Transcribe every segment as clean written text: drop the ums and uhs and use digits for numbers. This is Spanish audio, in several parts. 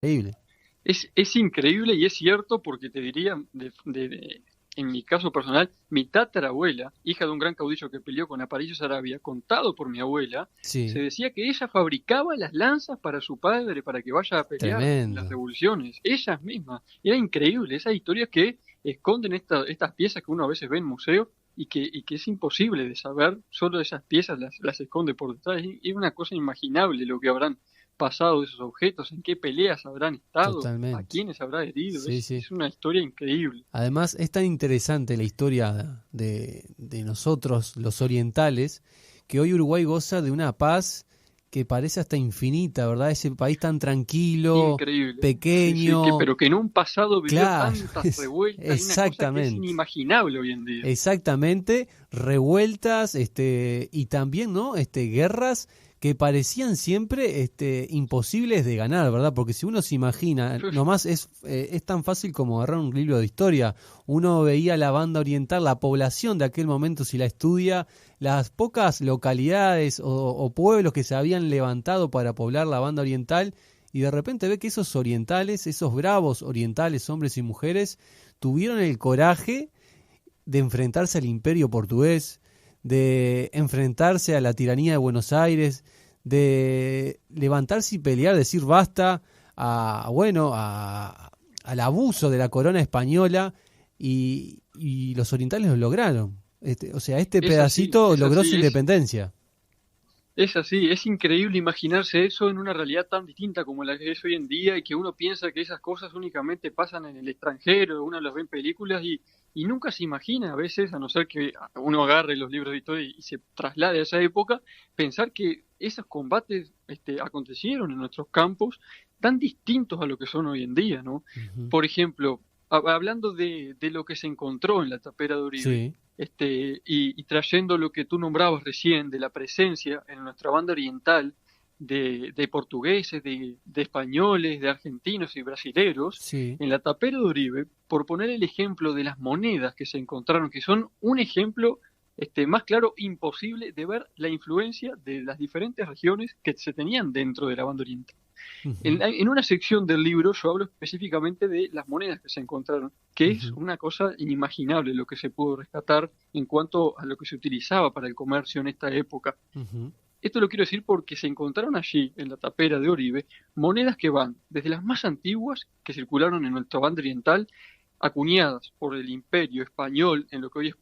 increíble. Es increíble y es cierto porque te diría, en mi caso personal, mi tatarabuela, hija de un gran caudillo que peleó con Aparicio Saravia, contado por mi abuela, se Sí, decía que ella fabricaba las lanzas para su padre para que vaya a pelear en las tremendo. revoluciones, ellas mismas. Era increíble, esas historias que esconden estas piezas que uno a veces ve en museos y que es imposible de saber, solo esas piezas las esconde por detrás. Es una cosa inimaginable lo que habrán pasado de esos objetos, en qué peleas habrán estado, a Totalmente. quiénes habrá herido. Sí, sí. Es una historia increíble. Además, es tan interesante la historia de nosotros, los orientales, que hoy Uruguay goza de una paz que parece hasta infinita, ¿verdad? Ese país tan tranquilo, Increíble. Sí, sí, pequeño, pero que en un pasado vivió claro, tantas revueltas y una cosa que es exactamente. inimaginable hoy en día. Exactamente, revueltas, y también, ¿no? Guerras que parecían siempre, imposibles de ganar, ¿verdad? Porque si uno se imagina, nomás es tan fácil como agarrar un libro de historia. Uno veía la banda oriental, la población de aquel momento, si la estudia, las pocas localidades o pueblos que se habían levantado para poblar la banda oriental, y de repente ve que esos orientales, esos bravos orientales, hombres y mujeres, tuvieron el coraje de enfrentarse al imperio portugués, de enfrentarse a la tiranía de Buenos Aires, de levantarse y pelear, decir basta al abuso de la corona española, y los orientales lo lograron. O sea, este Es así, pedacito es logró su así, independencia. es así, es increíble imaginarse eso en una realidad tan distinta como la que es hoy en día y que uno piensa que esas cosas únicamente pasan en el extranjero, uno las ve en películas y nunca se imagina a veces, a no ser que uno agarre los libros de historia y se traslade a esa época, pensar que esos combates acontecieron en nuestros campos tan distintos a lo que son hoy en día, ¿no? Ujú. Por ejemplo, hablando de lo que se encontró en la tapera de Uribe, Sí, y trayendo lo que tú nombrabas recién de la presencia en nuestra banda oriental de portugueses, de españoles, de argentinos y brasileros, sí, en la tapera de Uribe, por poner el ejemplo de las monedas que se encontraron, que son un ejemplo más claro imposible de ver la influencia de las diferentes regiones que se tenían dentro de la banda oriental. ujú, En una sección del libro yo hablo específicamente de las monedas que se encontraron, que es ujú, una cosa inimaginable lo que se pudo rescatar en cuanto a lo que se utilizaba para el comercio en esta época. ujú. Esto lo quiero decir porque se encontraron allí, en la tapera de Oribe, monedas que van desde las más antiguas que circularon en nuestra banda oriental, acuñadas por el Imperio Español en lo que hoy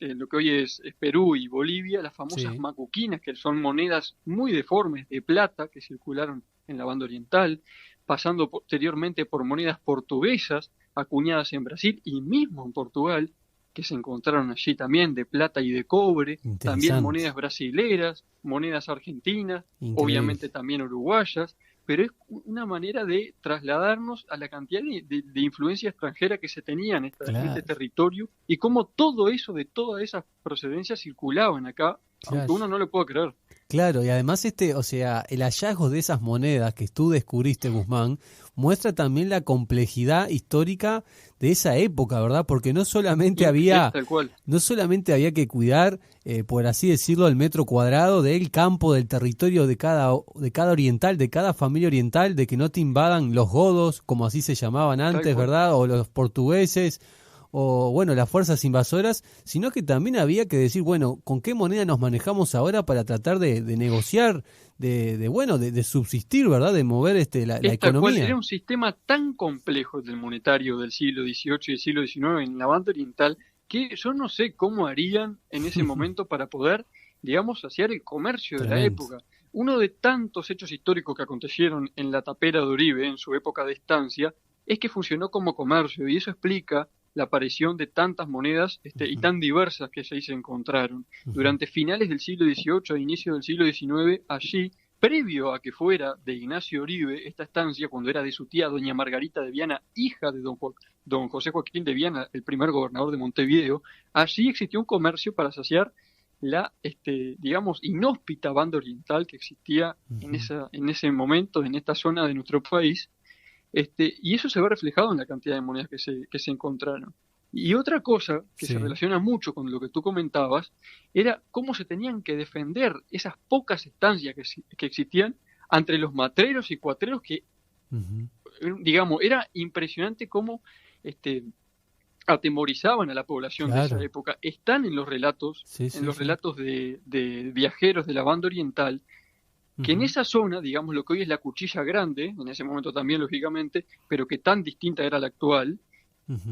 en lo que hoy es Perú y Bolivia, las famosas Sí, macuquinas, que son monedas muy deformes de plata que circularon en la banda oriental, pasando posteriormente por monedas portuguesas acuñadas en Brasil y mismo en Portugal, que se encontraron allí también de plata y de cobre, también interesante, monedas brasileras, monedas argentinas, increíble. obviamente también uruguayas, pero es una manera de trasladarnos a la cantidad de influencia extranjera que se tenía en este Claro, territorio y cómo todo eso de todas esas procedencias circulaban acá, aunque claro. uno no lo pueda creer. Claro, y además o sea, el hallazgo de esas monedas que tú descubriste, Guzmán, muestra también la complejidad histórica de esa época, ¿verdad? Porque Es tal cual, no solamente había que cuidar, por así decirlo, el metro cuadrado del campo, del territorio de cada oriental, de cada familia oriental, de que no te invadan los godos, como así se llamaban tal antes, cual. ¿verdad? O los portugueses, o bueno, las fuerzas invasoras, sino que también había que decir, bueno, ¿con qué moneda nos manejamos ahora para tratar de negociar, bueno, de subsistir, ¿verdad? De mover la Es tal cual, era economía. un sistema tan complejo del monetario del siglo XVIII y del siglo XIX en la banda oriental que yo no sé cómo harían en ese momento para poder, digamos, saciar el comercio de la Tremendo. época. Uno de tantos hechos históricos que acontecieron en la tapera de Oribe en su época de estancia es que funcionó como comercio y eso explica la aparición de tantas monedas y Ujú, tan diversas que allí se encontraron. ujú. Durante finales del siglo XVIII e inicio del siglo XIX, allí previo a que fuera de Ignacio Oribe esta estancia, cuando era de su tía doña Margarita de Viana, hija de don José Joaquín de Viana, el primer gobernador de Montevideo, allí existió un comercio para saciar la, digamos, inhóspita banda oriental que existía Ujú. en ese momento, en esta zona de nuestro país, y eso se ve reflejado en la cantidad de monedas que se encontraron. Y otra cosa que se Sí. relaciona mucho con lo que tú comentabas era cómo se tenían que defender esas pocas estancias que existían ante los matreros y cuatreros que Ujú. digamos, era impresionante cómo atemorizaban a la población de esa época. Están en los relatos, relatos de viajeros de la banda oriental, que en esa zona, digamos, lo que hoy es la Cuchilla Grande, en ese momento también, lógicamente, pero que tan distinta era la actual,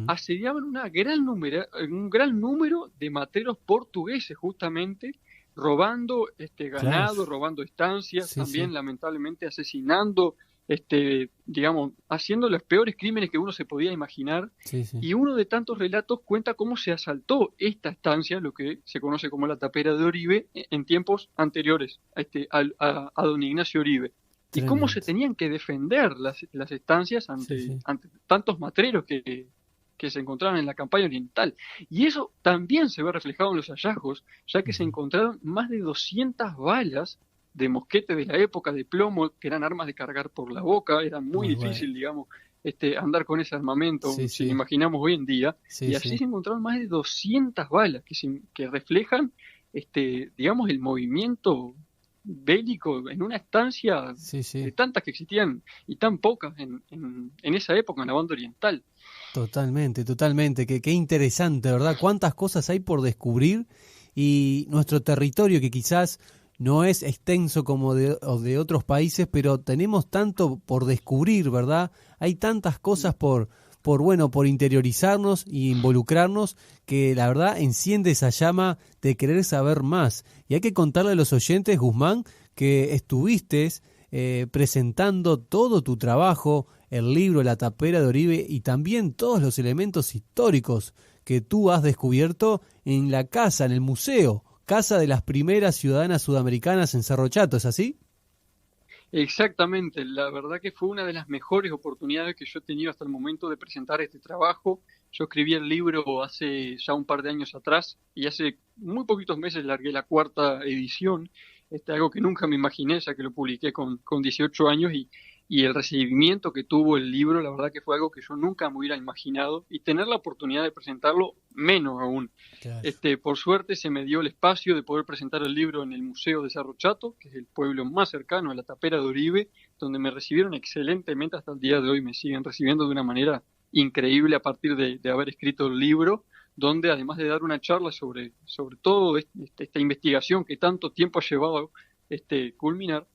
asediaban un gran número de matreros portugueses, justamente, robando ganado, robando estancias, también lamentablemente asesinando, digamos, haciendo los peores crímenes que uno se podía imaginar. Y uno de tantos relatos cuenta cómo se asaltó esta estancia, lo que se conoce como la Tapera de Oribe, en tiempos anteriores a don Ignacio Oribe. Tremendo. Y cómo se tenían que defender las estancias ante tantos matreros que se encontraban en la campaña oriental. Y eso también se ve reflejado en los hallazgos, ya que se encontraron más de 200 balas de mosquete de la época, de plomo, que eran armas de cargar por la boca. Era muy difícil, digamos, andar con ese armamento, si lo imaginamos hoy en día. Y así se encontraron más de 200 balas que reflejan, digamos, el movimiento bélico en una estancia de tantas que existían y tan pocas en esa época en la banda oriental. Totalmente. Qué interesante, ¿verdad? Cuántas cosas hay por descubrir, y nuestro territorio, que quizás no es extenso como de otros países, pero tenemos tanto por descubrir, ¿verdad? Hay tantas cosas por interiorizarnos y involucrarnos, que la verdad enciende esa llama de querer saber más. Y hay que contarle a los oyentes, Guzmán, que estuviste presentando todo tu trabajo, el libro La Tapera de Oribe, y también todos los elementos históricos que tú has descubierto en la casa, en el museo, Casa de las Primeras Ciudadanas Sudamericanas en Cerro Chato, ¿es así? Exactamente, la verdad que fue una de las mejores oportunidades que yo he tenido hasta el momento de presentar este trabajo. Yo escribí el libro hace ya un par de años atrás y hace muy poquitos meses largué la 4ª edición, algo que nunca me imaginé, ya que lo publiqué con 18 años, y el recibimiento que tuvo el libro, la verdad que fue algo que yo nunca me hubiera imaginado, y tener la oportunidad de presentarlo, menos aún. Claro. Por suerte se me dio el espacio de poder presentar el libro en el Museo de Cerro Chato, que es el pueblo más cercano a la Tapera de Oribe, donde me recibieron excelentemente. Hasta el día de hoy me siguen recibiendo de una manera increíble a partir de haber escrito el libro, donde además de dar una charla sobre todo esta investigación que tanto tiempo ha llevado culminar,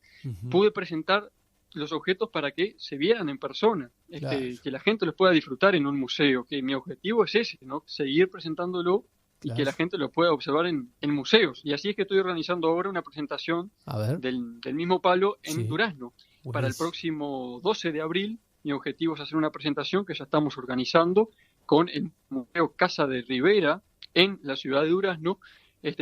pude presentar los objetos para que se vieran en persona, que la gente los pueda disfrutar en un museo, que mi objetivo es ese, ¿no? Seguir presentándolo y que la gente lo pueda observar en museos. Y así es que estoy organizando ahora una presentación del mismo palo en Durazno. Para el próximo 12 de abril, mi objetivo es hacer una presentación que ya estamos organizando con el Museo Casa de Rivera en la ciudad de Durazno,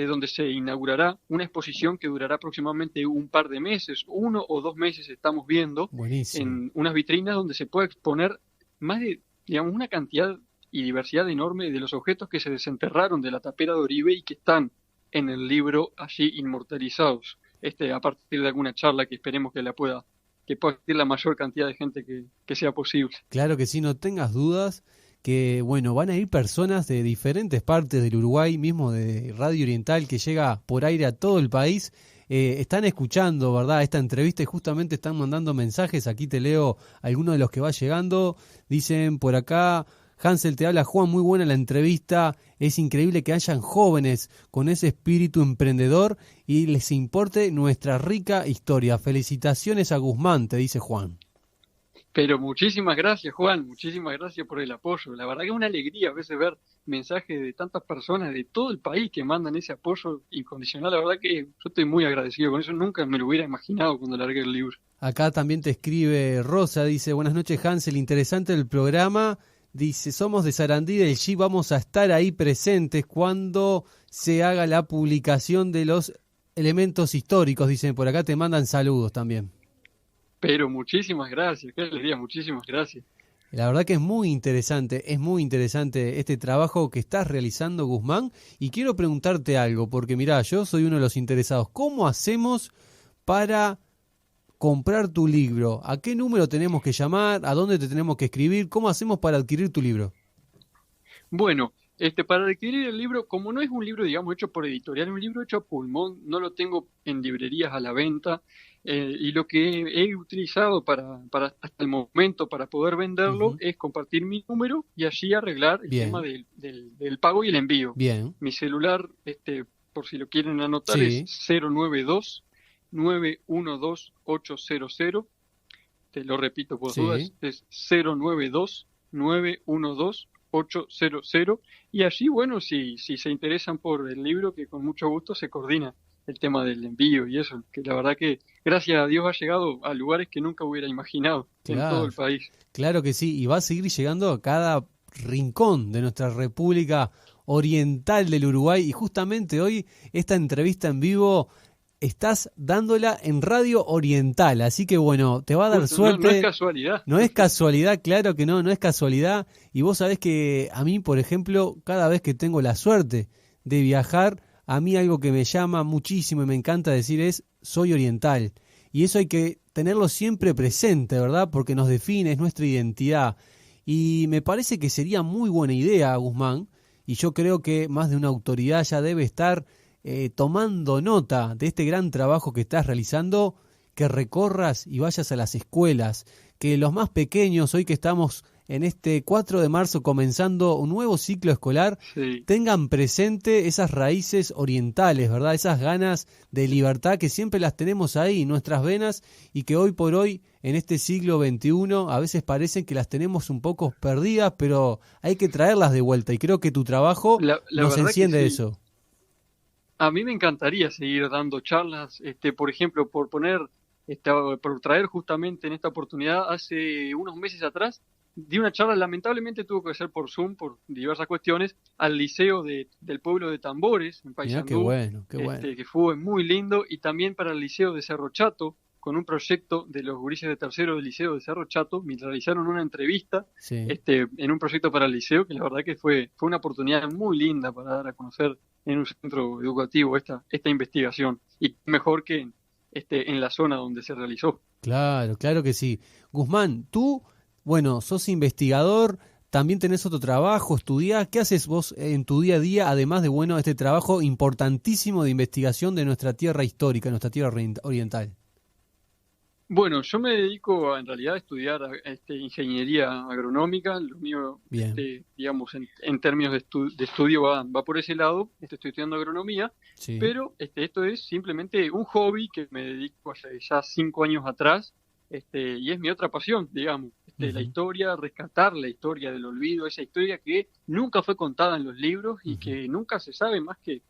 donde se inaugurará una exposición que durará aproximadamente un par de meses, 1 o 2 meses estamos viendo. Buenísimo. En unas vitrinas donde se puede exponer más de, digamos, una cantidad y diversidad enorme de los objetos que se desenterraron de la Tapera de Oribe y que están en el libro allí inmortalizados, a partir de alguna charla que esperemos que pueda asistir la mayor cantidad de gente que sea posible. Claro que sí, no tengas dudas que, bueno, van a ir personas de diferentes partes del Uruguay, mismo de Radio Oriental, que llega por aire a todo el país. Están escuchando, ¿verdad?, esta entrevista, y justamente están mandando mensajes. Aquí te leo algunos de los que va llegando. Dicen por acá: Hansel, te habla Juan, muy buena la entrevista, es increíble que hayan jóvenes con ese espíritu emprendedor y les importe nuestra rica historia. Felicitaciones a Guzmán, te dice Juan. Pero muchísimas gracias, Juan, muchísimas gracias por el apoyo. La verdad que es una alegría a veces ver mensajes de tantas personas de todo el país que mandan ese apoyo incondicional. La verdad que yo estoy muy agradecido con eso, nunca me lo hubiera imaginado cuando largué el libro. Acá también te escribe Rosa, dice: buenas noches, Hansel, interesante el programa. Dice: somos de Sarandí del G, vamos a estar ahí presentes cuando se haga la publicación de los elementos históricos. Dicen por acá, te mandan saludos también. Pero muchísimas gracias, qué alegría, muchísimas gracias. La verdad que es muy interesante este trabajo que estás realizando, Guzmán, y quiero preguntarte algo, porque mirá, yo soy uno de los interesados. ¿Cómo hacemos para comprar tu libro? ¿A qué número tenemos que llamar? ¿A dónde te tenemos que escribir? ¿Cómo hacemos para adquirir tu libro? Bueno, Para adquirir el libro, como no es un libro, digamos, hecho por editorial, es un libro hecho a pulmón, no lo tengo en librerías a la venta, y lo que he utilizado hasta el momento para poder venderlo Ujú. es compartir mi número y allí arreglar el tema Bien, del pago y el envío. bien, Mi celular, por si lo quieren anotar, es sí, 092-912-800. Te lo repito por sí. dudas, es 092-912-800. Y allí, bueno, si se interesan por el libro, que con mucho gusto se coordina el tema del envío y eso, que la verdad que gracias a Dios ha llegado a lugares que nunca hubiera imaginado en todo Claro, el país. claro que sí, y va a seguir llegando a cada rincón de nuestra República Oriental del Uruguay. Y justamente hoy esta entrevista en vivo estás dándola en Radio Oriental, así que bueno, te va a dar Justo, no es suerte. casualidad. No es casualidad, claro que no, no es casualidad. Y vos sabés que a mí, por ejemplo, cada vez que tengo la suerte de viajar, a mí algo que me llama muchísimo y me encanta decir es, soy oriental. Y eso hay que tenerlo siempre presente, ¿verdad? Porque nos define, es nuestra identidad. Y me parece que sería muy buena idea, Guzmán, y yo creo que más de una autoridad ya debe estar tomando nota de este gran trabajo que estás realizando, que recorras y vayas a las escuelas, que los más pequeños, hoy que estamos en este 4 de marzo comenzando un nuevo ciclo escolar, Sí. tengan presente esas raíces orientales, ¿verdad? Esas ganas de libertad que siempre las tenemos ahí en nuestras venas y que hoy por hoy, en este siglo XXI, a veces parecen que las tenemos un poco perdidas, pero hay que traerlas de vuelta y creo que tu trabajo La nos verdad que enciende sí. eso. A mí me encantaría seguir dando charlas, por ejemplo, por traer justamente en esta oportunidad, hace unos meses atrás, di una charla, lamentablemente tuvo que ser por Zoom, por diversas cuestiones, al liceo del pueblo de Tambores, en Mirá qué Paysandú, bueno, qué bueno. que fue muy lindo, y también para el liceo de Cerro Chato, con un proyecto de los gurises de tercero del liceo de Cerro Chato, me realizaron una entrevista, Sí. en un proyecto para el liceo, que la verdad que fue una oportunidad muy linda para dar a conocer en un centro educativo esta investigación, y mejor que en la zona donde se realizó. Claro, claro que sí. Guzmán, tú, bueno, sos investigador, también tenés otro trabajo, estudiás. ¿Qué haces vos en tu día a día, además de, bueno, este trabajo importantísimo de investigación de nuestra tierra histórica, nuestra tierra oriental? Bueno, yo me dedico en realidad a estudiar ingeniería agronómica. Lo mío, Bien, digamos, en términos de estudio va por ese lado. Estoy estudiando agronomía, sí. pero esto es simplemente un hobby que me dedico hace ya 5 años atrás, y es mi otra pasión, digamos, la Ujú, historia, rescatar la historia del olvido, esa historia que nunca fue contada en los libros y ujú, que nunca se sabe más que,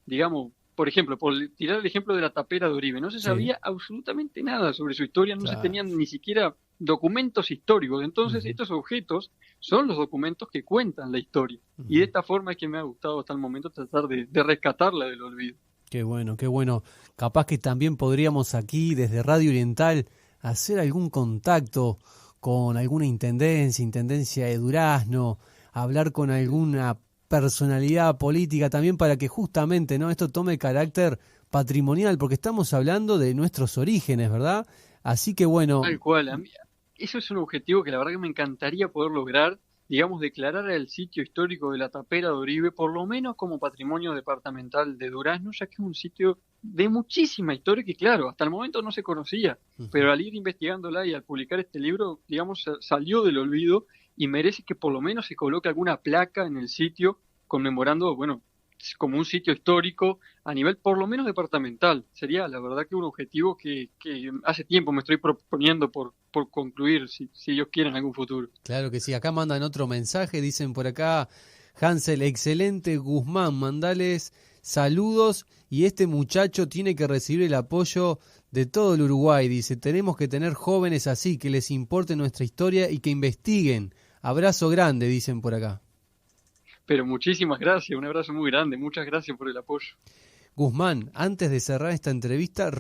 digamos, por ejemplo, por tirar el ejemplo de la tapera de Oribe, no se sí, sabía absolutamente nada sobre su historia, no se claro. tenían ni siquiera documentos históricos. Entonces, Ujú, estos objetos son los documentos que cuentan la historia. Y de ujú. esta forma es que me ha gustado hasta el momento tratar de rescatarla del olvido. Qué bueno, qué bueno. Capaz que también podríamos aquí, desde Radio Oriental, hacer algún contacto con alguna intendencia de Durazno, hablar con alguna personalidad política también para que justamente, ¿no?, esto tome carácter patrimonial, porque estamos hablando de nuestros orígenes, ¿verdad? Así que bueno, Tal cual. A mí, eso es un objetivo que la verdad que me encantaría poder lograr, digamos, declarar el sitio histórico de la Tapera de Oribe, por lo menos como patrimonio departamental de Durazno, ya que es un sitio de muchísima historia que, claro, hasta el momento no se conocía, ujú, pero al ir investigándola y al publicar este libro, digamos, salió del olvido y merece que por lo menos se coloque alguna placa en el sitio conmemorando, bueno, como un sitio histórico a nivel por lo menos departamental. Sería la verdad que un objetivo que hace tiempo me estoy proponiendo por concluir, si Dios quiere, en algún futuro. claro que sí. Acá mandan otro mensaje, dicen por acá, Hansel, excelente Guzmán, mandales saludos y este muchacho tiene que recibir el apoyo de todo el Uruguay. Dice, tenemos que tener jóvenes así, que les importe nuestra historia y que investiguen. Abrazo grande, dicen por acá. Pero muchísimas gracias, un abrazo muy grande, muchas gracias por el apoyo. Guzmán, antes de cerrar esta entrevista,